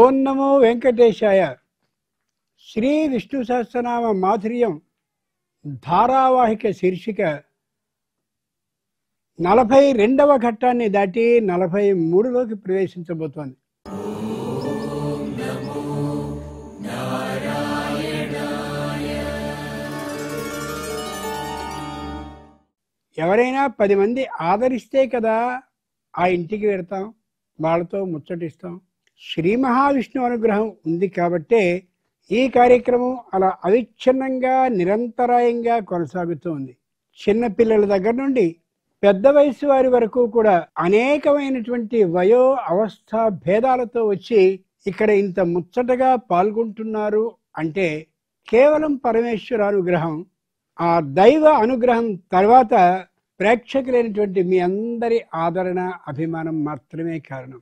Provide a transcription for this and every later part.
ఓం నమో వెంకటేశాయ. శ్రీ విష్ణు సహస్రనామ మాధుర్యం ధారావాహిక శీర్షిక 42వ ఘట్టాన్ని దాటి 43లోకి ప్రవేశించబోతోంది. ఎవరైనా 10 మంది ఆదరిస్తే కదా ఆ ఇంటికి వెళ్తాం, వాళ్ళతో ముచ్చటిస్తాం. శ్రీ మహావిష్ణు అనుగ్రహం ఉంది కాబట్టే ఈ కార్యక్రమం అలా అవిచ్ఛిన్నంగా నిరంతరాయంగా కొనసాగుతూ ఉంది. చిన్నపిల్లల దగ్గర నుండి పెద్ద వయసు వారి వరకు కూడా అనేకమైనటువంటి వయో అవస్థ భేదాలతో వచ్చి ఇక్కడ ఇంత ముచ్చటగా పాల్గొంటున్నారు అంటే కేవలం పరమేశ్వర అనుగ్రహం, ఆ దైవ అనుగ్రహం తర్వాత ప్రేక్షకులైనటువంటి మీ అందరి ఆదరణ అభిమానం మాత్రమే కారణం.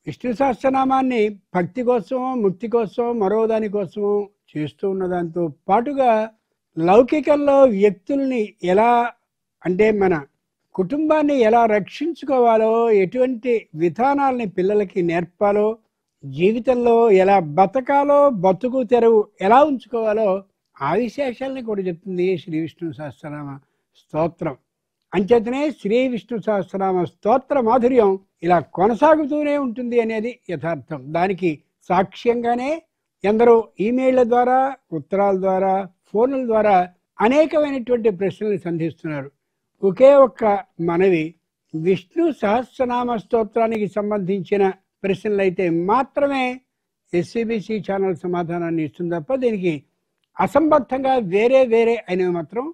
విష్ణు సహస్రనామాన్ని భక్తి కోసమో ముక్తి కోసమో మరో దానికోసమో చేస్తూ ఉన్న దాంతో పాటుగా లౌకికంలో వ్యక్తుల్ని ఎలా అంటే మన కుటుంబాన్ని ఎలా రక్షించుకోవాలో, ఎటువంటి విధానాలని పిల్లలకి నేర్పాలో, జీవితంలో ఎలా బతకాలో, బతుకు తెరువు ఎలా ఉంచుకోవాలో ఆ విశేషాలని కూడా చెప్తుంది శ్రీ విష్ణు సహస్రనామ స్తోత్రం. అంచేతనే శ్రీ విష్ణు సహస్రనామ స్తోత్ర మాధుర్యం ఇలా కొనసాగుతూనే ఉంటుంది అనేది యథార్థం. దానికి సాక్ష్యంగానే ఎందరో ఈమెయిళ్ల ద్వారా, ఉత్తరాల ద్వారా, ఫోన్ల ద్వారా అనేకమైనటువంటి ప్రశ్నలు సంధిస్తున్నారు. ఒకే ఒక్క మనవి, విష్ణు సహస్రనామ స్తోత్రానికి సంబంధించిన ప్రశ్నలైతే మాత్రమే ఎస్సీబీసీ ఛానల్ సమాధానాన్ని ఇస్తుంది తప్ప దీనికి అసంబద్ధంగా వేరే అయినవి మాత్రం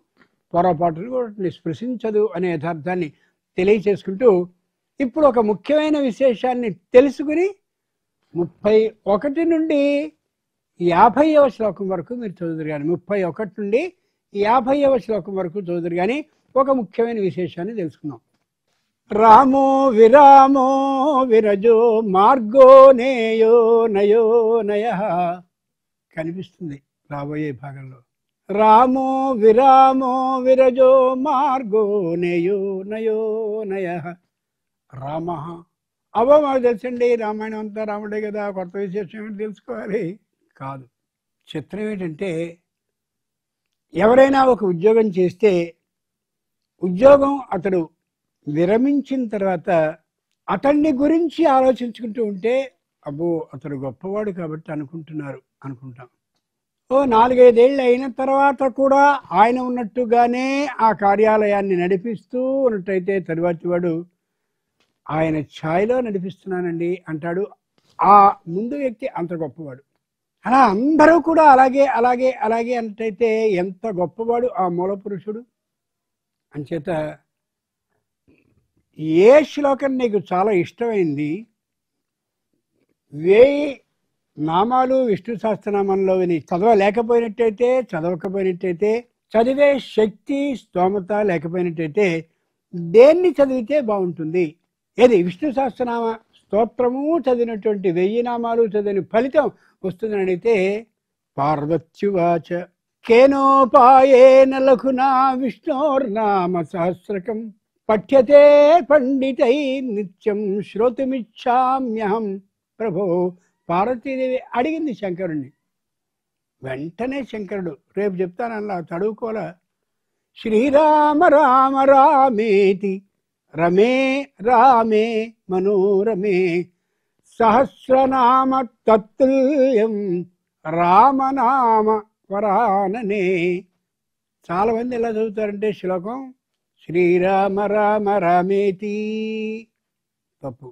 పొరపాటును కూడా స్పృశించదు అనే యథార్థాన్ని తెలియచేసుకుంటూ ఇప్పుడు ఒక ముఖ్యమైన విశేషాన్ని తెలుసుకుని 31 నుండి 50వ శ్లోకం వరకు మీరు చదువుదురు కానీ 31 నుండి 50వ శ్లోకం వరకు చదువుదురు కానీ ఒక ముఖ్యమైన విశేషాన్ని తెలుసుకుందాం. రామో విరామో విరజో మార్గో నేయో నయో నయ కనిపిస్తుంది రాబోయే భాగంలో. రామో విరామో విరజో మార్గో నేయో నయో నయ. రామ అవో మాకు తెలుసండి, రామాయణం అంతా రాముడే కదా, కొత్త విశేషం ఏమిటి తెలుసుకోవాలి కాదు. చిత్రం ఏంటంటే ఎవరైనా ఒక ఉద్యోగం చేస్తే ఉద్యోగం అతడు విరమించిన తర్వాత అతన్ని గురించి ఆలోచించుకుంటూ ఉంటే అబ్బో అతడు గొప్పవాడు కాబట్టి అనుకుంటాం. 4-5 ఏళ్ళు అయిన తర్వాత కూడా ఆయన ఉన్నట్టుగానే ఆ కార్యాలయాన్ని నడిపిస్తూ ఉన్నట్టయితే తరువాతి వాడు ఆయన ఛాయలో నడిపిస్తున్నానండి అంటాడు. ఆ ముందు వ్యక్తి అంత గొప్పవాడు. అలా అందరూ కూడా అలాగే అన్నట్టయితే ఎంత గొప్పవాడు ఆ మూల పురుషుడు. అంచేత ఏ శ్లోకం నీకు చాలా ఇష్టమైంది, 1000 నామాలు విష్ణు సహస్రనామంలో విని చదవలేకపోయినట్టయితే, చదవకపోయినట్టయితే, చదివే శక్తి స్తోమత లేకపోయినట్టయితే దేన్ని చదివితే బాగుంటుంది? ఏది విష్ణు సహస్రనామ స్తోత్రము చదివినటువంటి 1000 నామాలు చదివిన ఫలితం వస్తుందని అడిగితే పార్వత్యువాచ కేనోపాయేన లఘునా విష్ణోర్నామ సహస్రకం పఠ్యతే పండితై నిత్యం శ్రోతుమిచ్చామ్యహం ప్రభో. పార్వతీదేవి అడిగింది శంకరుణ్ణి. వెంటనే శంకరుడు రేపు చెప్తానల్లా చదువుకోలా. శ్రీరామ రామ రామేతి రమే రామే మనోరమే సహస్రనామ తత్తుల్యం రామనామ వరాననే. చాలా మంది ఎలా చదువుతారంటే శ్లోకం శ్రీరామ రామ రామేతి. తప్పు.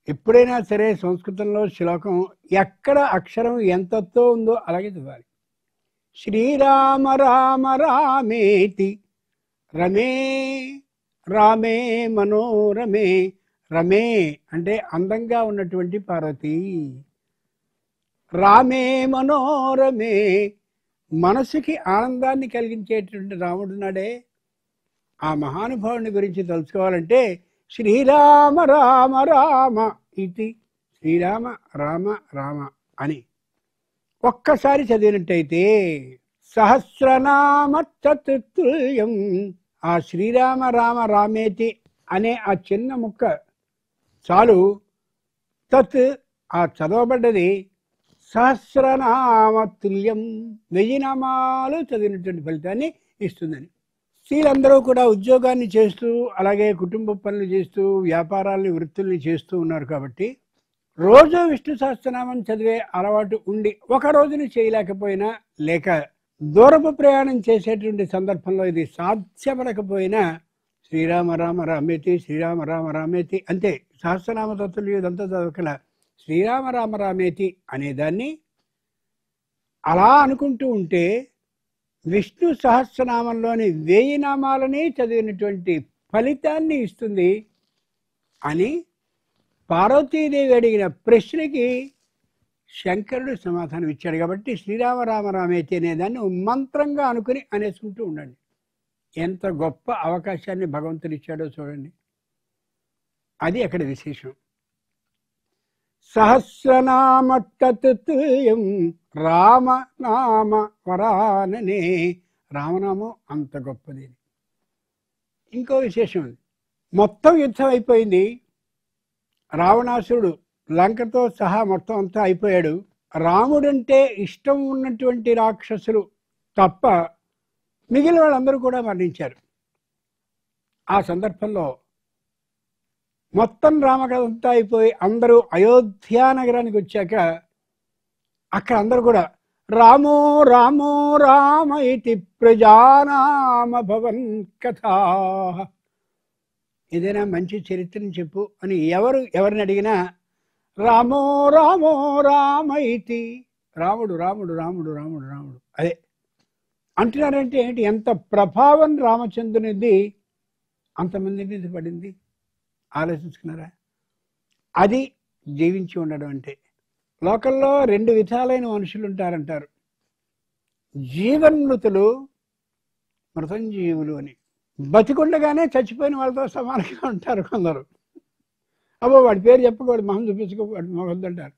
ఎప్పుడైనా సరే సంస్కృతంలో శ్లోకం ఎక్కడ అక్షరం ఎంతతో ఉందో అలాగే చదవాలి. శ్రీరామ రామ రామేతి రమే రామే మనోరమే. రమే అంటే అందంగా ఉన్నటువంటి పార్వతి, రామే మనోరమే మనసుకి ఆనందాన్ని కలిగించేటువంటి రాముడున్నాడే, ఆ మహానుభావుని గురించి తెలుసుకోవాలంటే శ్రీరామ రామ రామ ఇది శ్రీరామ రామ రామ అని ఒక్కసారి చదివినట్టయితే సహస్రనామ తత్తుల్యం. ఆ శ్రీరామ రామ రామేతి అనే ఆ చిన్న ముక్క చాలు. తత్ ఆ చదవబడ్డది సహస్రనామ తుల్యం, 1000 నామాలు చదివినటువంటి ఫలితాన్ని ఇస్తుందని. స్త్రీలందరూ కూడా ఉద్యోగాన్ని చేస్తూ అలాగే కుటుంబ పనులు చేస్తూ వ్యాపారాలని వృత్తుల్ని చేస్తూ ఉన్నారు కాబట్టి రోజు విష్ణు సహస్రనామం చదివే అలవాటు ఉండి ఒక రోజుని చేయలేకపోయినా లేక దూరపు ప్రయాణం చేసేటువంటి సందర్భంలో ఇది సాధ్యపడకపోయినా శ్రీరామ రామ రామేతి శ్రీరామ రామ రామేతి అంతే, సహస్రనామ తత్తులు ఇదంతా చదవకల శ్రీరామ రామ రామేతి అనేదాన్ని అలా అనుకుంటూ ఉంటే విష్ణు సహస్రనామంలోని 1000 నామాలని చదివినటువంటి ఫలితాన్ని ఇస్తుంది అని పార్వతీదేవి అడిగిన ప్రశ్నకి శంకరుడు సమాధానం ఇచ్చాడు. కాబట్టి శ్రీరామ రామ రామేతి అనేదాన్ని మంత్రంగా అనుకుని అనేసుకుంటూ ఉండండి. ఎంత గొప్ప అవకాశాన్ని భగవంతుడు ఇచ్చాడో చూడండి. అది అక్కడ విశేషం. సహస్రనామ తత్తుల్యం రామనామ వరాననే, రామనామం అంత గొప్పది. ఇంకో విశేషం ఉంది. మొత్తం యుద్ధం అయిపోయింది, రావణాసురుడు లంకతో సహా మొత్తం అంతా అయిపోయాడు. రాముడంటే ఇష్టం ఉన్నటువంటి రాక్షసులు తప్ప మిగిలిన వాళ్ళందరూ కూడా మరణించారు. ఆ సందర్భంలో మొత్తం రామకథ అంతా అయిపోయి అందరూ అయోధ్యా నగరానికి వచ్చాక అక్కడ అందరూ కూడా రామో రామో రామ ఇతి ప్రజానామ భవన్ కథా, ఏదైనా మంచి చరిత్రని చెప్పు అని ఎవరిని అడిగినా రామో రామో రామ ఇతి, రాముడు రాముడు రాముడు రాముడు రాముడు అదే అంటున్నారంటే ఏంటి? ఎంత ప్రభావం రామచంద్రునిది అంతమంది మీద పడింది. ఆలోచించుకున్నారా? అది జీవించి ఉండడం అంటే. లోకల్లో 2 విధాలైన మనుషులు ఉంటారంటారు, జీవన్మృతులు, మృతంజీవులు అని. బతికుండగానే చచ్చిపోయిన వాళ్ళతో సమానంగా ఉంటారు కొందరు. అబ్బో వాడి పేరు చెప్పకూడదు, మొహం చూపించుకోకూడదు, మొహద్దంటారు.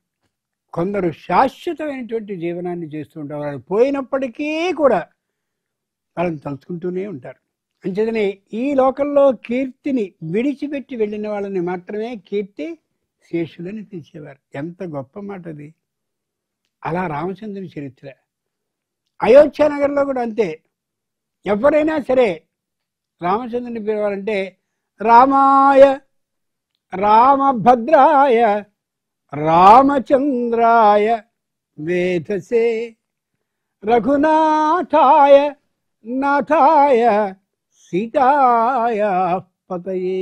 కొందరు శాశ్వతమైనటువంటి జీవనాన్ని చేస్తూ ఉంటారు. వాళ్ళు పోయినప్పటికీ కూడా వాళ్ళని తలుచుకుంటూనే ఉంటారు. అంచేతనే ఈ లోకంలో కీర్తిని విడిచిపెట్టి వెళ్ళిన వాళ్ళని మాత్రమే కీర్తి శేషులని పిలిచేవారు. ఎంత గొప్ప మాట అది. అలా రామచంద్రుని చరిత్ర. అయోధ్య నగరంలో కూడా అంతే. ఎవరైనా సరే రామచంద్రుని పిలవాలంటే రామాయ రామభద్రాయ రామచంద్రాయ వేధసే రఘునాథాయ నాథాయ సీతాయ పతయే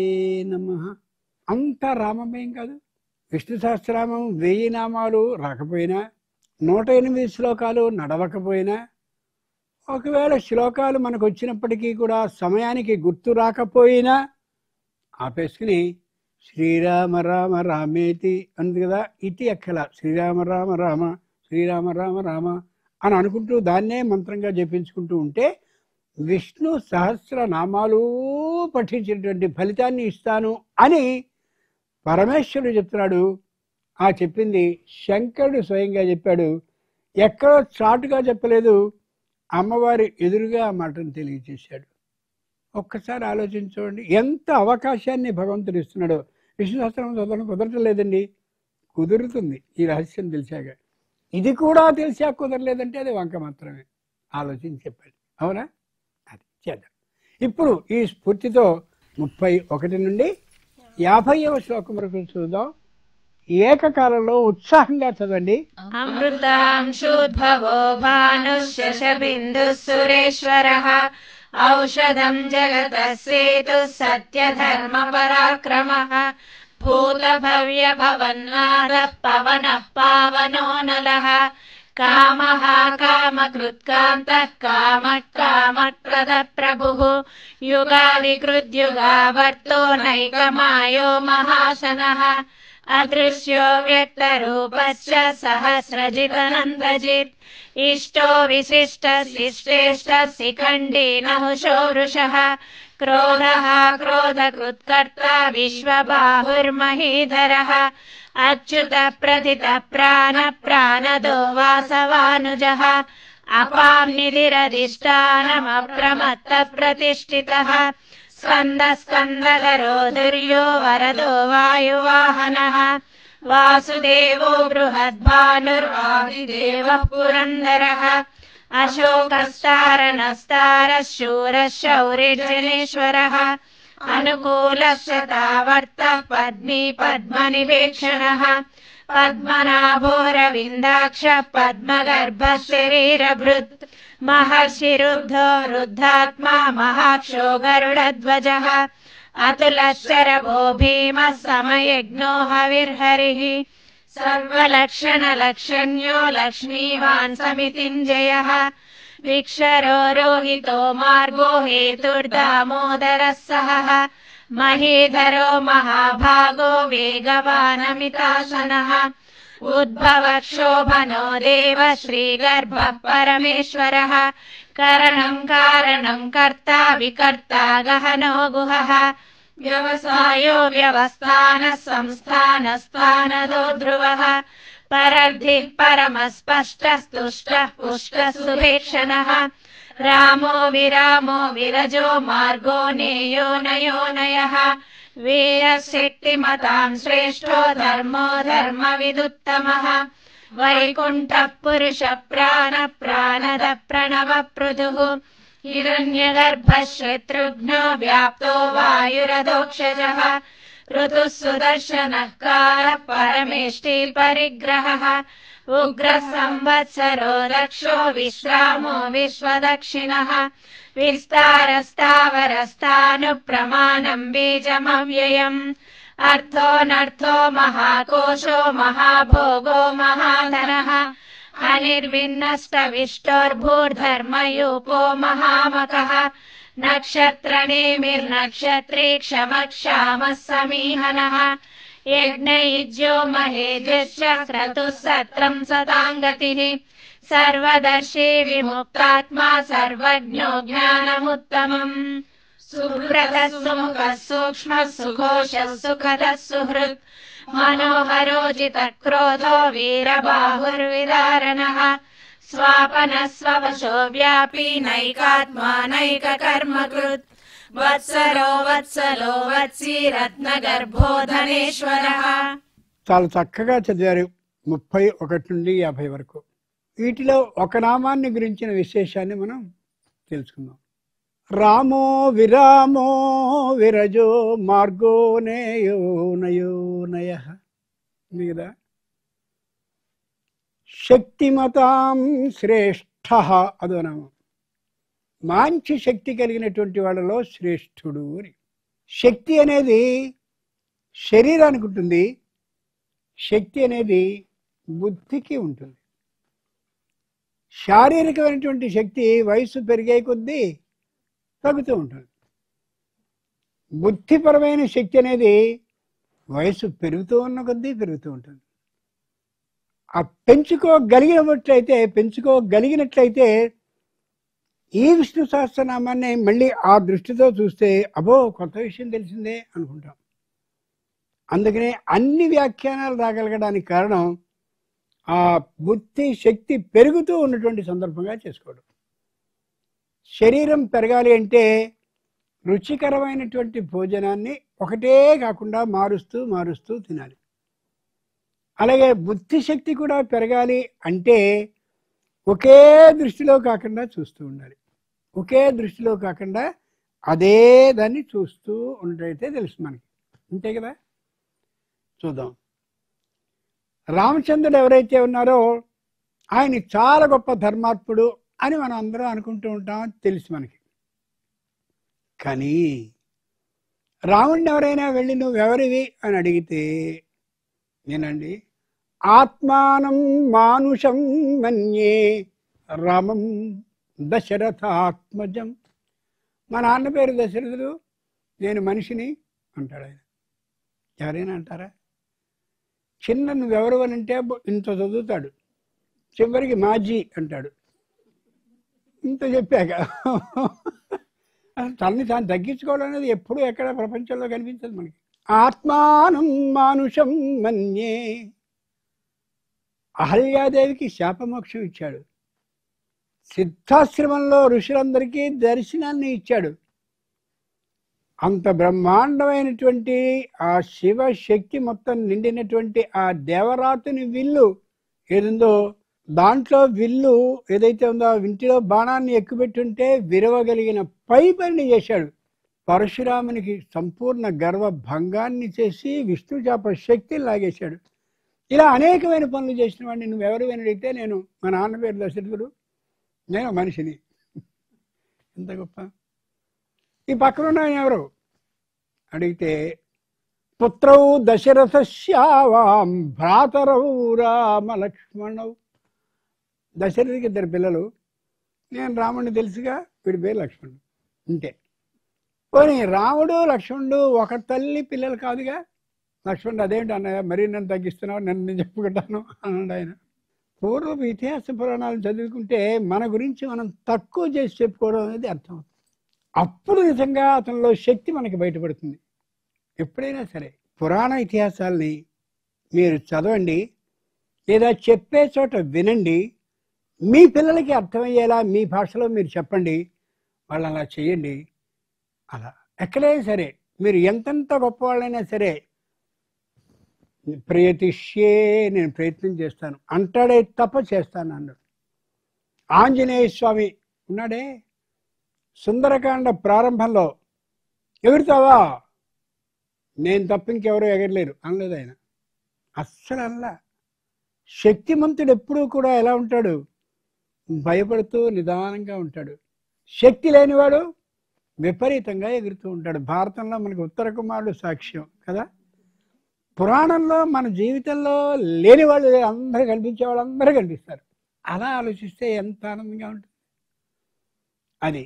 నమః. అంత రామమయం కాదు. విష్ణు సహస్రనామం 1000 నామాలు రాకపోయినా, 108 శ్లోకాలు నడవకపోయినా, ఒకవేళ శ్లోకాలు మనకు వచ్చినప్పటికీ కూడా సమయానికి గుర్తు రాకపోయినా ఆపేసుకుని శ్రీరామ రామ రామేతి అంది కదా, ఇతి అక్కల శ్రీరామ రామ రామ శ్రీరామ రామ రామ అని అనుకుంటూ దాన్నే మంత్రంగా జపించుకుంటూ ఉంటే విష్ణు సహస్రనామాలు పఠించినటువంటి ఫలితాన్ని ఇస్తాను అని పరమేశ్వరుడు చెప్తున్నాడు. ఆ చెప్పింది శంకరుడు స్వయంగా చెప్పాడు. ఎక్కడో చాటుగా చెప్పలేదు, అమ్మవారి ఎదురుగా ఆ మాటను తెలియజేశాడు. ఒక్కసారి ఆలోచించండి, ఎంత అవకాశాన్ని భగవంతుడు ఇస్తున్నాడో. విష్ణు సహస్రనామం చదవడం కుదరటం లేదండి, కుదురుతుంది ఈ రహస్యం తెలిసాక. ఇది కూడా తెలిసాక కుదరలేదంటే అది వంక మాత్రమే. ఆలోచించి చెప్పాడు. అవునా? అది చేద్దాం. ఇప్పుడు ఈ స్ఫూర్తితో 31 నుండి 50వ శ్లోకం వరకు చూద్దాం. ఏకకాలంలో ఉత్సాహంగా చదవండి. అమృతాంశోద్భవో భానుశశబిందు సురేశ్వరః ఔషధం జగతస్సేతు సత్యధర్మ పరాక్రమః భూతభవ్య భవన్నాద పవనః పావనో నలః కామః కామకృత్కాంతః కామః ప్రభుః యుగాదికృద్యుగావర్తో నైకమాయో మహాశనః అదృశ్యో వ్యక్తరూపశ్చ సహస్రజితనందజిత్ ఇష్టో విశిష్టశిష్టేష్ట శిఖండీ నహుషో వృషః క్రోధః క్రోధకృత్కర్త విశ్వబాహుర్మహీధరః అచ్యుత ప్రథిత ప్రాణ ప్రాణదో వాసవానుజః అపాం నిధిరధిష్టానమప్రమత్త ప్రతిష్ఠితః స్కంద స్కందధరో దుర్యో వరదో వాయువాహనః వాసుదేవో బృహద్భానుర్వాదిదేవః పురందరః అశోకస్తారణస్తారः శూరः శౌరిర్జనేశ్వరः అనుకూలశ్చ తావర్తః పద్మీ పద్మనివేక్షణः పద్మనాభోరవిందాక్షः పద్మగర్భः శరీరభృత్ మహర్షిరుద్ధో వృద్ధాత్మా మహాక్షో గరుడధ్వజः అతులశ్చరభో భీమः సమయజ్ఞో హవిర్హరిः సర్వలక్షణలక్షణ్యో లక్ష్మీవాన్ సమితింజయः విక్షరో రోహితో మార్గో హేతుర్దామోదరः సహः మహీధరో మహాభాగో వేగవానమితాసనः ఉద్భవక్షోభనో దేవ శ్రీగర్భः పరమేశ్వరः కరణం కారణం కర్తా వికర్తా గహనో గుహః వ్యవసాయో వ్యవస్థానः సంస్థానస్థానదో ధ్రువः పరర్ధిః పరమస్పష్టः స్తుష్టः పుష్టः సుభేక్షణः రామో విరామో విరజో మార్గో నేయో నయోనయః వీరశక్తిమతాం శ్రేష్ఠో ధర్మో ధర్మవిదుత్తమః వైకుంఠః పురుష ప్రాణ ప్రాణద ప్రణవ పృథుః హిరణ్యగర్భः శత్రుఘ్నో వ్యాప్తో వాయురధోక్షజः ఋతుః సుదర్శనः కాలः పరమేష్టి పరిగ్రహः ఉగ్రः సంవత్సరో దక్షో విశ్రామో విశ్వదక్షిణः విస్తారస్తావరస్థాను ప్రమాణం బీజమవ్యయం అర్థోనర్థో మహాకోశో మహాభోగో మహాధనః అనిర్విన్నష్టవిష్టోర్భూర్ధర్మయూపో మహామకః నక్షత్రనేమిర్నక్షత్రీ క్షమక్షామः సమీహనः యజ్ఞయుజ్యో మహేజశ్చ క్రతుः సత్రం సతాంగతిః సర్వదర్శీ విముక్తాత్మా సర్వజ్ఞో జ్ఞానముత్తమం సుబ్రతః సుముఖः సూక్ష్మः సుఘోషः సుఖదः సుహృత్ మనోహరోజితः క్రోధో వీరబాహుర్విదారణः స్వాపనः స్వవశో వ్యాపీ నైకాత్మా నైకకర్మకృత్ వత్సలో వత్సలో వత్సీ రత్నగర్భో ధనేశ్వరः. చాలా చక్కగా చదివారు 31 నుండి 50 వరకు. వీటిలో ఒక నామాన్ని గురించిన విశేషాన్ని మనం తెలుసుకుందాం. రామో విరామో విరజో మార్గో నేయో నయో నయః కదా. శక్తిమతాం శ్రేష్ఠః అదో నామం. మంచి శక్తి కలిగినటువంటి వాళ్ళలో శ్రేష్ఠుడు అని. శక్తి అనేది శరీరానికి ఉంటుంది, శక్తి అనేది బుద్ధికి ఉంటుంది. శారీరకమైనటువంటి శక్తి వయసు పెరిగే కొద్దీ తగ్గుతూ ఉంటుంది. బుద్ధిపరమైన శక్తి అనేది వయసు పెరుగుతూ ఉన్న కొద్దీ పెరుగుతూ ఉంటుంది. ఆ పెంచుకోగలిగినట్లయితే ఈ విష్ణు సహస్రనామాన్ని మళ్ళీ ఆ దృష్టితో చూస్తే అబో కొత్త విషయం తెలిసిందే అనుకుంటాం. అందుకనే అన్ని వ్యాఖ్యానాలు రాగలగడానికి కారణం ఆ బుద్ధి శక్తి పెరుగుతూ ఉన్నటువంటి సందర్భంగా చేసుకోవడం. శరీరం పెరగాలి అంటే రుచికరమైనటువంటి భోజనాన్ని ఒకటే కాకుండా మారుస్తూ మారుస్తూ తినాలి. అలాగే బుద్ధి శక్తి కూడా పెరగాలి అంటే ఒకే దృష్టిలో కాకుండా చూస్తూ ఉండాలి. ఒకే దృష్టిలో కాకుండా అదే దాన్ని చూస్తూ ఉన్నట్టయితే తెలుసు మనకి. అంతే కదా. చూద్దాం. రామచంద్రుడు ఎవరైతే ఉన్నారో ఆయన చాలా గొప్ప ధర్మాత్ముడు అని మనం అందరం అనుకుంటూ ఉంటాం, తెలుసు మనకి. కానీ రాముడిని ఎవరైనా వెళ్ళి నువ్వెవరివి అని అడిగితే నేనండి ఆత్మానం మానుషం మన్యే రామం దశరథాత్మజం. మా నాన్న పేరు దశరథుడు, నేను మనిషిని అంటాడు ఆయన. ఎవరైనా అంటారా? చిన్న నువ్వెవరు అని అంటే ఇంత చదువుతాడు, చివరికి మాజీ అంటాడు. ఇంత చెప్పాక తనని తాను తగ్గించుకోవడం అనేది ఎప్పుడు ఎక్కడ ప్రపంచంలో కనిపించదు మనకి. ఆత్మానం మానుషం మన్యే. అహల్యాదేవికి శాపమోక్షం ఇచ్చాడు. సిద్ధాశ్రమంలో ఋషులందరికీ దర్శనాన్ని ఇచ్చాడు. అంత బ్రహ్మాండమైనటువంటి ఆ శివశక్తి మొత్తం నిండినటువంటి ఆ దేవరాతుని విల్లు ఏదుందో దాంట్లో విల్లు ఏదైతే ఉందో ఆ వింటిలో బాణాన్ని ఎక్కుపెట్టుంటే విరవగలిగిన పైపని చేశాడు. పరశురామునికి సంపూర్ణ గర్వ భంగాన్ని చేసి విష్ణుచాప శక్తిని లాగేశాడు. ఇలా అనేకమైన పనులు చేసిన వాడిని నువ్వెవరు అడిగితే నేను మా నాన్న పేరు దశరథుడు, నేను మనిషిని. ఎంత గొప్ప! ఈ పక్కన ఉన్న ఆయన ఎవరు అడిగితే పుత్రౌ దశరథశ్యావాం భ్రాతరౌ రామ లక్ష్మణౌ. దశరథుడికి 2 పిల్లలు, నేను రాముడిని తెలుసుగా, వీడి పేరు లక్ష్మణుడు. ఇంతే. పోనీ రాముడు లక్ష్మణుడు ఒక తల్లి పిల్లలు కాదుగా. లక్ష్మణుడు అదేంటి అన్నయ్య మరీ నన్ను తగ్గిస్తున్నావు, నన్ను నేను చెప్పుకుంటాను అన్నాడు ఆయన. పూర్వపు ఇతిహాస పురాణాలు చదువుకుంటే మన గురించి మనం తక్కువ చేసి చెప్పుకోవడం అనేది అర్థమవుతుంది. అప్పుడు నిజంగా అతనిలో శక్తి మనకి బయటపడుతుంది. ఎప్పుడైనా సరే పురాణ ఇతిహాసాలని మీరు చదవండి, లేదా చెప్పే చోట వినండి, మీ పిల్లలకి అర్థమయ్యేలా మీ భాషలో మీరు చెప్పండి. వాళ్ళు అలా చేయండి. అలా ఎక్కడైనా సరే మీరు ఎంతెంత గొప్పవాళ్ళైనా సరే ప్రయతిష్యే, నేను ప్రయత్నం చేస్తాను అంటాడే తప్ప చేస్తాను అన్నాడు. ఆంజనేయ స్వామి ఉన్నాడే, సుందరకాండ ప్రారంభంలో ఎగురుతావా, నేను తప్ప ఇంకెవరో ఎగరలేరు అనలేదు ఆయన. అస్సలు అలా. శక్తిమంతుడు ఎప్పుడూ కూడా ఎలా ఉంటాడు, భయపడుతూ నిదానంగా ఉంటాడు. శక్తి లేనివాడు విపరీతంగా ఎగురుతూ ఉంటాడు. భారతంలో మనకు ఉత్తర కుమారుడు సాక్ష్యం కదా. పురాణంలో మన జీవితంలో లేని వాళ్ళు అందరూ కనిపించే వాళ్ళు అందరూ కనిపిస్తారు. అలా ఆలోచిస్తే ఎంత ఆనందంగా ఉంటుంది. అది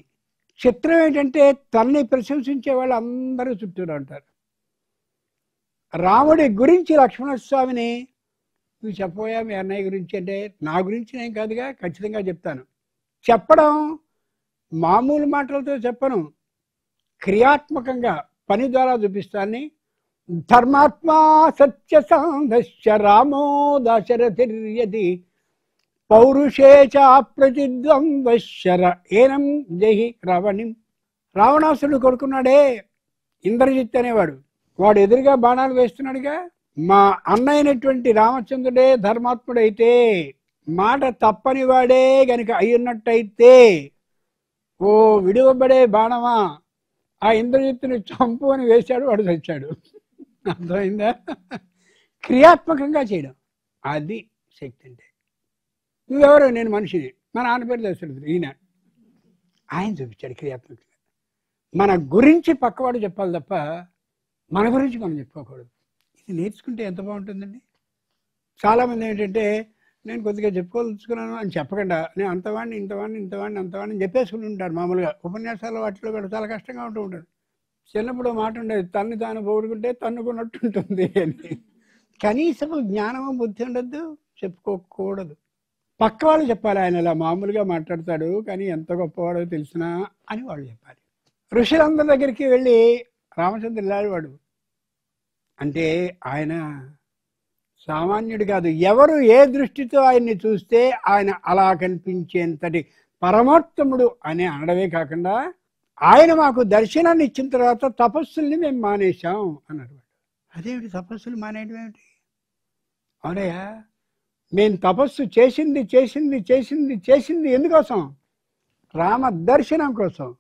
చిత్రం ఏంటంటే తనని ప్రశంసించే వాళ్ళు అందరూ చుట్టూరు ఉంటారు. రాముడి గురించి లక్ష్మణస్వామిని నువ్వు చెప్పబోయా మీ అన్నయ్య గురించి అంటే, నా గురించి నేను కాదుగా, ఖచ్చితంగా చెప్తాను. చెప్పడం మామూలు మాటలతో చెప్పను, క్రియాత్మకంగా పని ద్వారా చూపిస్తాన్ని. ధర్మాత్మా సత్యసంధశ్చ రామో దశరథిర్యది పౌరుషే చ ప్రతిద్వంద్వశ్చర ఏనం జహి రావణిం. రావణాసుడు కొడుకున్నాడే ఇంద్రజిత్ అనేవాడు, వాడు ఎదురుగా బాణాలు వేస్తున్నాడుగా. మా అన్నయ్యనటువంటి రామచంద్రుడే ధర్మాత్ముడైతే, మాట తప్పని వాడే గనుక అయ్యున్నట్టయితే, ఓ విడువబడే బాణమా ఆ ఇంద్రజిత్తుని చంపు అని వేశాడు, వాడు చచ్చాడు. అర్థమైందా? క్రియాత్మకంగా చేయడం అది శక్తి అంటే. నువ్వెవరు, నేను మనిషిని, మా నాన్న పేరు దశరథుడు, ఈయన ఆయన చూపించాడు క్రియాత్మకంగా. మన గురించి పక్కవాడు చెప్పాలి తప్ప మన గురించి మనం చెప్పుకోకూడదు. ఇది నేర్చుకుంటే ఎంత బాగుంటుందండి. చాలామంది ఏంటంటే నేను కొద్దిగా చెప్పుకోదలుచుకున్నాను అని చెప్పకుండా నేను అంతవాడిని ఇంతవాడిని ఇంతవాడిని అంతవాడిని చెప్పేసుకుని ఉంటారు. మామూలుగా ఉపన్యాసాలు వాటిలో కూడా చాలా కష్టంగా ఉంటూ ఉంటారు. చిన్నప్పుడు మాట ఉండేది, తన్ని తాను పొగుడుకుంటే తన్నుకున్నట్టు ఉంటుంది అని. కనీసం జ్ఞానము బుద్ధి ఉండద్దు, చెప్పుకోకూడదు. పక్క వాళ్ళు చెప్పాలి, ఆయన ఇలా మామూలుగా మాట్లాడతాడు కానీ ఎంత గొప్పవాడో తెలిసినా అని వాళ్ళు చెప్పాలి. ఋషులందరి దగ్గరికి వెళ్ళి రామచంద్ర ఇలాంటివాడు అంటే ఆయన సామాన్యుడు కాదు. ఎవరు ఏ దృష్టితో ఆయన్ని చూస్తే ఆయన అలా కనిపించేంతటి పరమోత్తముడు అని అనడమే కాకుండా, ఆయన మాకు దర్శనాన్ని ఇచ్చిన తర్వాత తపస్సుల్ని మేము మానేశాం అన్నాడు. అదేమిటి తపస్సులు మానేయడం ఏమిటి? అవునయ్యా, మేము తపస్సు చేసింది చేసింది చేసింది చేసింది ఎందుకోసం? రామ దర్శనం కోసం.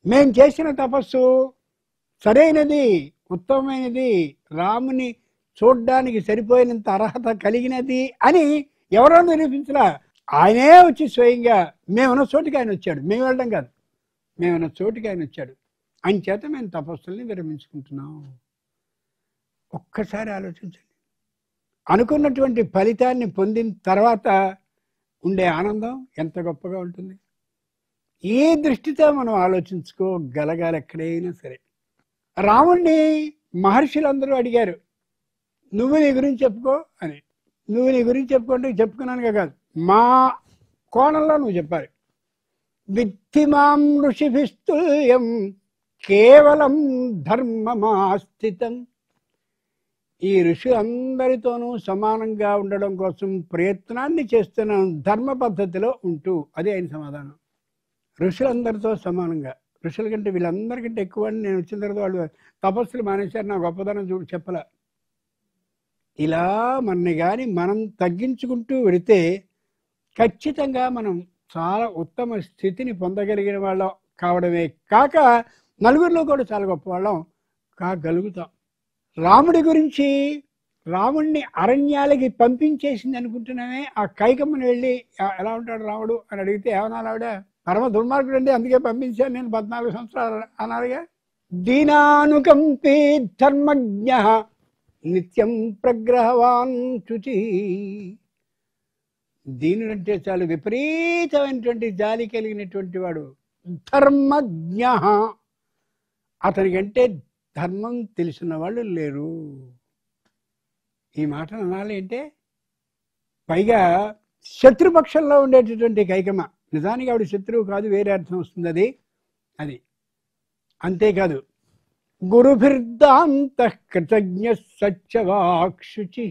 మేం చేసిన తపస్సు సరైనది, ఉత్తమమైనది, రాముని చూడ్డానికి సరిపోయినంత అర్హత కలిగినది అని ఎవరో నిరూపించరా. ఆయనే వచ్చి స్వయంగా మేమున్న చోటికి ఆయన వచ్చాడు, మేము వెళ్ళడం కాదు, మేమున్న చోటికి ఆయన వచ్చాడు. ఆయన చేత మేము తపస్సుల్ని విరమించుకుంటున్నాం. ఒక్కసారి ఆలోచించండి. అనుకున్నటువంటి ఫలితాన్ని పొందిన తర్వాత ఉండే ఆనందం ఎంత గొప్పగా ఉంటుంది. ఈ దృష్టితో మనం ఆలోచించుకోగలగాలి ఎక్కడైనా సరే. రాముణ్ణి మహర్షులందరూ అడిగారు, నువ్వు నీ గురించి చెప్పుకో అని. నువ్వు నీ గురించి చెప్పుకుంటే చెప్పుకున్నానుగా కాదు, మా కోణంలో నువ్వు చెప్పాలి. విత్తిమాం ఋషిభిస్తుల్యం కేవలం ధర్మమాస్థితం. ఈ ఋషి అందరితోనూ సమానంగా ఉండడం కోసం ప్రయత్నాన్ని చేస్తున్నాను ధర్మ పద్ధతిలో ఉంటూ. అదే ఆయన సమాధానం. ఋషులందరితో సమానంగా ఋషుల కంటే వీళ్ళందరికంటే ఎక్కువ అని నేను వచ్చిన తర్వాత వాళ్ళు తపస్సులు మానేశారు, నా గొప్పదనం చూడు చెప్పలే. ఇలా మనని కానీ మనం తగ్గించుకుంటూ వెళితే ఖచ్చితంగా మనం చాలా ఉత్తమ స్థితిని పొందగలిగిన వాళ్ళం కావడమే కాక నలుగురిలో కూడా చాలా గొప్పవాళ్ళం కాగలుగుతాం. రాముడి గురించి, రాముడిని అరణ్యాలకి పంపించేసింది అనుకుంటున్నామే. ఆ కైకమ్మని వెళ్ళి ఎలా ఉంటాడు రాముడు అని అడిగితే ఏమన్నా ఆవిడ, పరమ దుర్మార్గుడు అండి, అందుకే పంపించాను నేను 14 సంవత్సరాలు అన్నారుగా. దీనానుకంపే ధర్మజ్ఞ నిత్యం ప్రగ్రహవాన్ శుచి. దీనుడంటే చాలు విపరీతమైనటువంటి జాలి కలిగినటువంటి వాడు ధర్మజ్ఞ. అతనికంటే ధర్మం తెలిసిన వాళ్ళు లేరు. ఈ మాట అనాలి అంటే పైగా శత్రుపక్షంలో ఉండేటటువంటి కైకమ్మ, నిజానికి ఆవిడ శత్రువు కాదు, వేరే అర్థం వస్తుంది అది. అంతేకాదు గురుభిర్దాంత కృతజ్ఞ సత్యవాక్షుచి.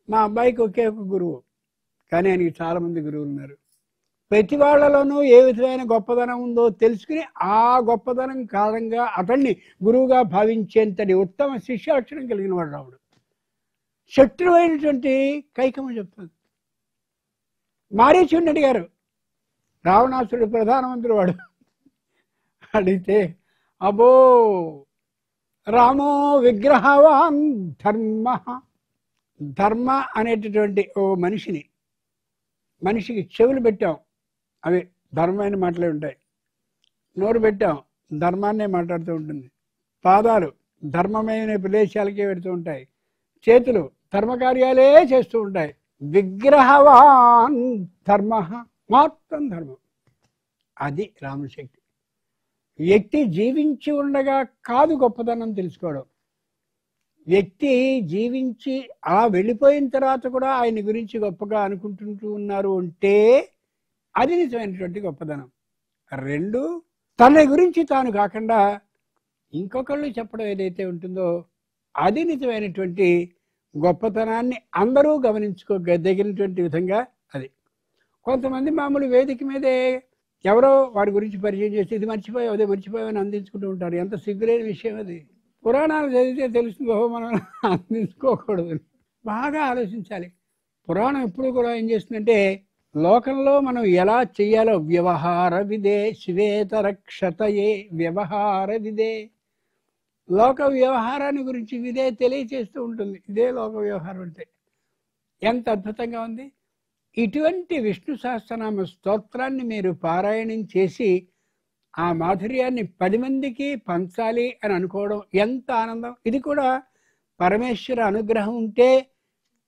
మా అబ్బాయికి ఒకే ఒక గురువు, కానీ ఆయనకి చాలామంది గురువులు ఉన్నారు. ప్రతి వాళ్ళలోనూ ఏ విధమైన గొప్పదనం ఉందో తెలుసుకుని ఆ గొప్పదనం కారణంగా అతన్ని గురువుగా భావించేంతటి ఉత్తమ శిష్యాక్షరం కలిగిన వాడు రాముడు. శత్రువు అయినటువంటి కైకమ్మ చెప్తుంది. మారీచుడిని అడిగారు, రావణాసురుడు ప్రధానమంత్రి వాడు, అడిగితే అబో రామో విగ్రహవాన్ ధర్మ. ధర్మ అనేటటువంటి ఓ మనిషికి చెవులు పెట్టాం, అవి ధర్మమైన మాటలే ఉంటాయి. నోరు పెట్టాం, ధర్మాన్నే మాట్లాడుతూ ఉంటుంది. పాదాలు ధర్మమైన ప్రదేశాలకే పెడుతూ ఉంటాయి. చేతులు ధర్మకార్యాలే చేస్తూ ఉంటాయి. విగ్రహవాన్ ధర్మ, మొత్తం ధర్మం. అది రాముడి శక్తి. వ్యక్తి జీవించి ఉండగా కాదు గొప్పతనం తెలుసుకోవడం, వ్యక్తి జీవించి అలా వెళ్ళిపోయిన తర్వాత కూడా ఆయన గురించి గొప్పగా అనుకుంటుంటూ ఉన్నారు అంటే అది నిజమైనటువంటి గొప్పదనం. రెండు, తన గురించి తాను కాకుండా ఇంకొకళ్ళు చెప్పడం ఏదైతే ఉంటుందో అది నిజమైనటువంటి గొప్పతనాన్ని అందరూ గమనించుకోదగినటువంటి విధంగా అది. కొంతమంది మామూలు వేదిక మీదే ఎవరో వాడి గురించి పరిచయం చేసి ఇది మర్చిపోయావు అదే మర్చిపోయావని అందించుకుంటూ ఉంటారు. ఎంత సిగ్గులేని విషయం అది. పురాణాలు చదివితే తెలుస్తుందో మనం అందించుకోకూడదు. బాగా ఆలోచించాలి. పురాణం ఎప్పుడు కూడా ఏం చేస్తుందంటే లోకంలో మనం ఎలా చెయ్యాలో వ్యవహార విదే శివేతరక్షతయే వ్యవహార విదే, లోక వ్యవహారాన్ని గురించి ఇదే తెలియచేస్తూ ఉంటుంది. ఇదే లోక వ్యవహారం అంటే ఎంత అద్భుతంగా ఉంది. ఇటువంటి విష్ణు సహస్రనామ స్తోత్రాన్ని మీరు పారాయణం చేసి ఆ మాధుర్యాన్ని 10 మందికి పంచాలి అని అనుకోవడం ఎంత ఆనందం. ఇది కూడా పరమేశ్వర అనుగ్రహం ఉంటే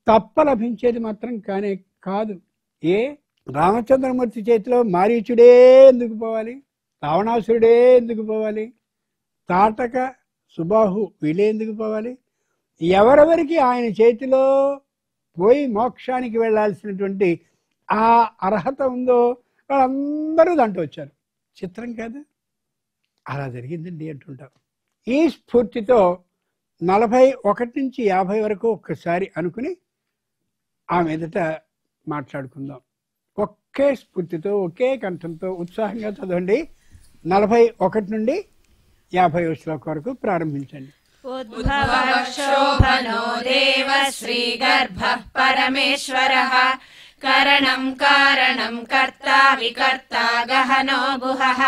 తప్ప లభించేది మాత్రం కానే కాదు. రామచంద్రమూర్తి చేతిలో మారీచుడే ఎందుకు పోవాలి, రావణాసురుడే ఎందుకు పోవాలి, తాటక సుబాహు వీళ్ళే ఎందుకు పోవాలి? ఎవరెవరికి ఆయన చేతిలో పోయి మోక్షానికి వెళ్ళాల్సినటువంటి ఆ అర్హత ఉందో వాళ్ళందరూ దాంట్లో వచ్చారు. చిత్రం కాదు, అలా జరిగిందండి అంటుంటాం. ఈ స్ఫూర్తితో 41 నుంచి 50 వరకు ఒక్కసారి అనుకుని ఆ మీదట మాట్లాడుకుందాం. ఒకే స్ఫూర్తితో ఒకే కంఠంతో ఉత్సాహంగా చదవండి. 41 నుండి 50 శ్లోకం వరకు ప్రారంభించండి. ఉద్భవక్షోభనో దేవ శ్రీగర్భః పరమేశ్వరః కరణం కారణం కర్తా వికర్తా గహనో గుహః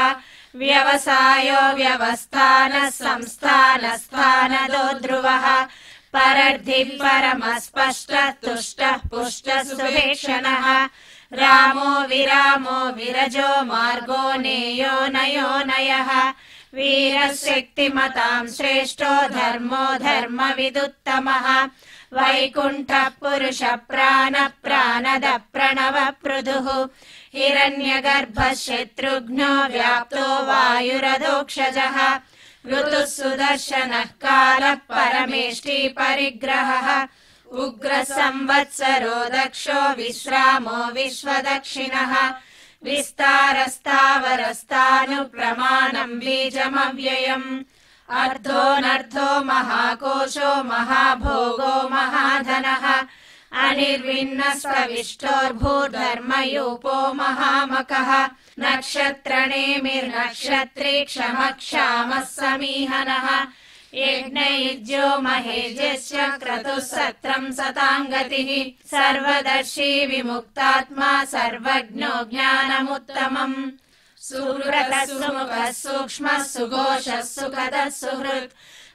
వ్యవసాయో వ్యవస్థాన సంస్థాన స్థానదో ధ్రువః పరర్ధి పరమస్పష్ట తుష్ట పుష్ట సుభేక్షణః రామో విరామో విరజో మార్గో నేయో నయో నయః వీరశక్తిమతాం శ్రేష్టో ధర్మో ధర్మ విదుత్తమః వైకుంఠ పురుష ప్రాణ ప్రాణద ప్రణవ పృథుః హిరణ్యగర్భ శత్రుఘ్నో వ్యాప్తో వాయురధోక్షజః ఋతుః సుదర్శనః కాలః పరమేష్టి పరిగ్రహః ఉగ్ర సంవత్సరో దక్షో విశ్రామో విశ్వదక్షిణః విస్తారస్తావరస్తాను ప్రమాణం బీజమవ్యయం అర్ధోనర్ధో మహాకోశో మహాభోగో మహాధనః అనిర్విన్న స్వవిష్టోర్భూర్ధర్మయూపో మహామకః నక్షత్రణేమిర్నక్షత్రే క్షమక్షామः సమీహనः యజ్ఞయుజ్యో మహేజస్య క్రతుః సత్రం సతాం గతిః సర్వదర్శీ విముక్తాత్మా సర్వజ్ఞో జ్ఞానముత్తమం సువ్రతః సుముఖः సూక్ష్మः సుఘోషः సుఖదः సుహృత్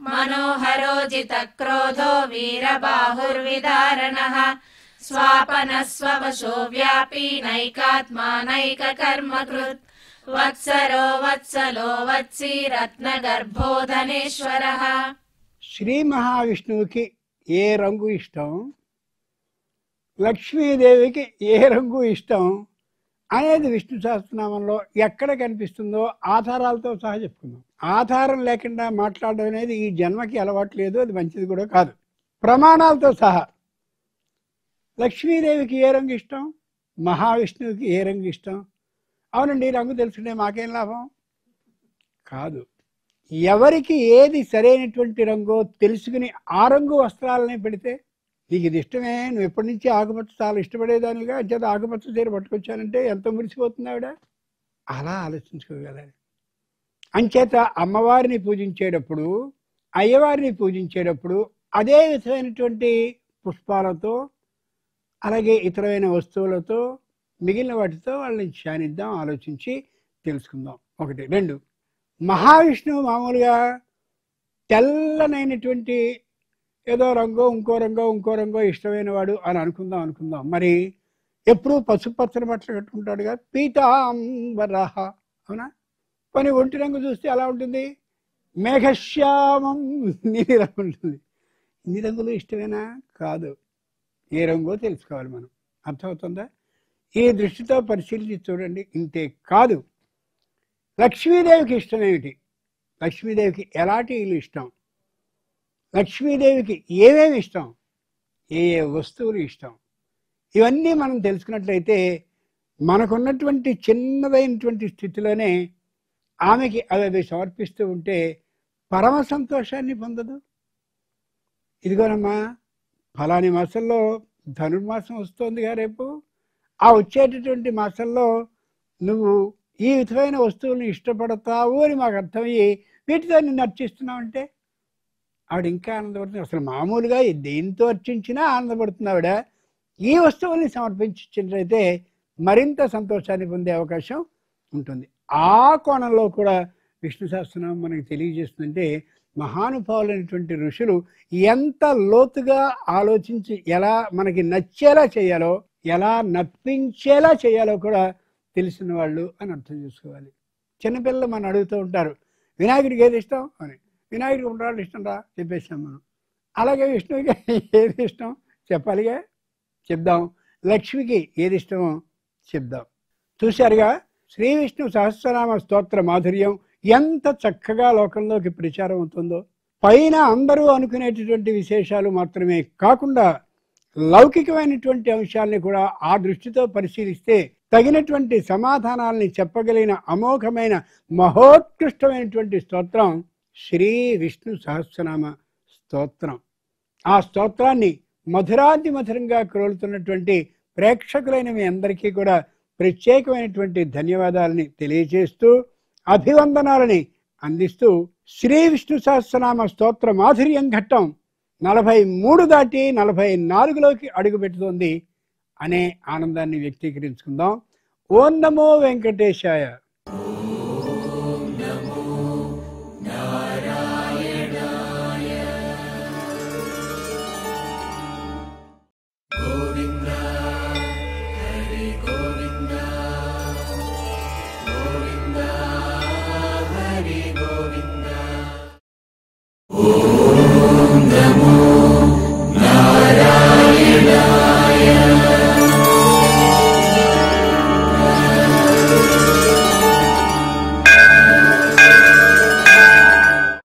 మనోహరో జితక్రోధో వీరబాహుర్విదారణः స్వాపనः స్వవశో వ్యాపీ నైకాత్మా నైకకర్మకృత్ వత్సరో వత్సలో వత్సీ రత్నగర్భోధనేశ్వరः. శ్రీ మహావిష్ణువుకి ఏ రంగు ఇష్టం, లక్ష్మీదేవికి ఏ రంగు ఇష్టం అనేది విష్ణు సహస్రనామంలో ఎక్కడ కనిపిస్తుందో ఆధారాలతో సహా చెప్పుకుందాం. ఆధారం లేకుండా మాట్లాడడం అనేది ఈ జన్మకి అలవాటు లేదు, అది మంచిది కూడా కాదు. ప్రమాణాలతో సహా లక్ష్మీదేవికి ఏ రంగు ఇష్టం, మహావిష్ణువుకి ఏ రంగు ఇష్టం? అవునండి, రంగు తెలుసుకునే మాకేం లాభం కాదు. ఎవరికి ఏది సరైనటువంటి రంగో తెలుసుకుని ఆ రంగు వస్త్రాలని పెడితే, నీకు ఇది ఇష్టమే, నువ్వు ఎప్పటి నుంచి ఆకుపచ్చ చాలా ఇష్టపడేదానిగా అంచేత ఆకుపచ్చ చీర పట్టుకొచ్చానంటే ఎంత మురిసిపోతుంది ఆవిడ. అలా ఆలోచించుకోగలరు. అంచేత అమ్మవారిని పూజించేటప్పుడు, అయ్యవారిని పూజించేటప్పుడు అదే విధమైనటువంటి పుష్పాలతో, అలాగే ఇతరమైన వస్తువులతో, మిగిలిన వాటితో వాళ్ళని ధ్యానిద్దాం, ఆలోచించి తెలుసుకుందాం. ఒకటి. రెండు, మహావిష్ణువు మామూలుగా తెల్లనైనటువంటి ఏదో రంగో ఇంకో రంగో ఇష్టమైన వాడు అని అనుకుందాం. మరి ఎప్పుడూ పసుపు పచ్చని బట్టలు కట్టుకుంటాడుగా, పీతాంబరః. అవునా? కొన్ని ఒంటి రంగు చూస్తే ఎలా ఉంటుంది? మేఘశ్యామం, నీలి రంగు ఉంటుంది. ఇన్ని రంగులు ఇష్టమేనా? కాదు. ఏ రంగో తెలుసుకోవాలి మనం. అర్థమవుతుందా? ఈ దృష్టితో పరిశీలించి చూడండి. ఇంతే కాదు, లక్ష్మీదేవికి ఇష్టం ఏమిటి, లక్ష్మీదేవికి ఎలాంటి ఇల్లు ఇష్టం, లక్ష్మీదేవికి ఏమేమి ఇష్టం, ఏ వస్తువులు ఇష్టం, ఇవన్నీ మనం తెలుసుకున్నట్లయితే మనకున్నటువంటి చిన్నదైనటువంటి స్థితిలోనే ఆమెకి అవి సమర్పిస్తూ ఉంటే పరమ సంతోషాన్ని పొందదు. ఇదిగోనమ్మా, ఫలాని మాసంలో ధనుర్మాసం వస్తోందిగా రేపు, ఆ వచ్చేటటువంటి మాసంలో నువ్వు ఈ విధమైన వస్తువులను ఇష్టపడతావు అని మాకు అర్థమయ్యి వీటితో నిన్ను అర్చిస్తున్నావంటే ఆవిడ ఇంకా ఆనందపడుతుంది. అసలు మామూలుగా దేంతో అర్చించినా ఆనందపడుతుంది ఆవిడ. ఈ వస్తువుల్ని సమర్పించినట్లయితే మరింత సంతోషాన్ని పొందే అవకాశం ఉంటుంది. ఆ కోణంలో కూడా విష్ణు సహస్రనామం మనకి తెలియజేస్తుందంటే మహానుభావులైనటువంటి ఋషులు ఎంత లోతుగా ఆలోచించి ఎలా మనకి నచ్చేలా చేయాలో, ఎలా నప్పించేలా చేయాలో కూడా తెలిసిన వాళ్ళు అని అర్థం చేసుకోవాలి. చిన్నపిల్లలు మనం అడుగుతూ ఉంటారు, వినాయకుడికి ఏది ఇష్టం అని. వినాయకుడికి ఉండరాళ్ళు ఇష్టం రా చెప్పేసాం మనం. అలాగే విష్ణువుకి ఏది ఇష్టం చెప్పాలిగా, చెప్దాం. లక్ష్మికి ఏది ఇష్టమో చెప్దాం. చూశారుగా శ్రీ విష్ణు సహస్రనామ స్తోత్ర మాధుర్యం ఎంత చక్కగా లోకంలోకి ప్రచారం అవుతుందో. పైన అందరూ అనుకునేటటువంటి విశేషాలు మాత్రమే కాకుండా లౌకికమైనటువంటి అంశాలని కూడా ఆ దృష్టితో పరిశీలిస్తే తగినటువంటి సమాధానాలని చెప్పగలిగిన అమోఘమైన మహోత్కృష్టమైనటువంటి స్తోత్రం శ్రీ విష్ణు సహస్రనామ స్తోత్రం. ఆ స్తోత్రాన్ని మధురాతి మధురంగా క్రోలుతున్నటువంటి ప్రేక్షకులైన మీ అందరికీ కూడా ప్రత్యేకమైనటువంటి ధన్యవాదాలని తెలియజేస్తూ, అభివందనాలని అందిస్తూ, శ్రీ విష్ణు సహస్రనామ స్తోత్ర మాధుర్యం ఘట్టం 43 దాటి 44లోకి అడుగు పెడుతోంది అనే ఆనందాన్ని వ్యక్తీకరించుకుందాం. ఓం నమో వెంకటేశాయ. Oh